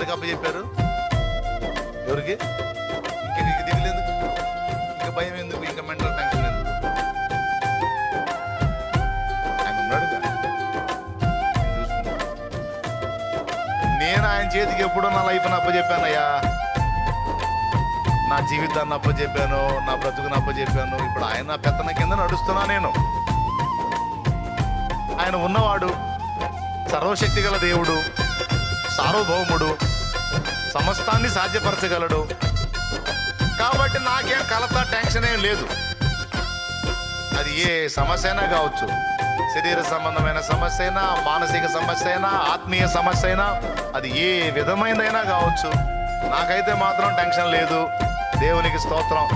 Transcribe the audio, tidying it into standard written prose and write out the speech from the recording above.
ఎవరికి అప్పచెప్పారు? ఎవరికి? ఇంక దిగులేందుకు, ఇంకా భయం ఎందుకు, ఇంకా మెంటల్ టెన్షన్ ఎందుకు? ఆయన ఉన్నాడుగా. నేను ఆయన చేతికి ఎప్పుడో నా లైఫ్ని అప్పచెప్పానయ్యా, నా జీవితాన్ని అప్పచెప్పాను, నా బ్రతుకుని అప్పచెప్పాను. ఇప్పుడు ఆయన పెత్తన కింద నడుస్తున్నా నేను. ఆయన ఉన్నవాడు, సర్వశక్తి గల దేవుడు, సార్వభౌముడు, సమస్తాన్ని సాధ్యపరచగలడు. కాబట్టి నాకేం కలత, టెన్షన్ ఏం లేదు. అది ఏ సమస్య అయినా కావచ్చు, శరీర సంబంధమైన సమస్య అయినా, మానసిక సమస్య అయినా, ఆత్మీయ సమస్య అయినా, అది ఏ విధమైనదైనా కావచ్చు. నాకైతే మాత్రం టెన్షన్ లేదు. దేవునికి స్తోత్రం.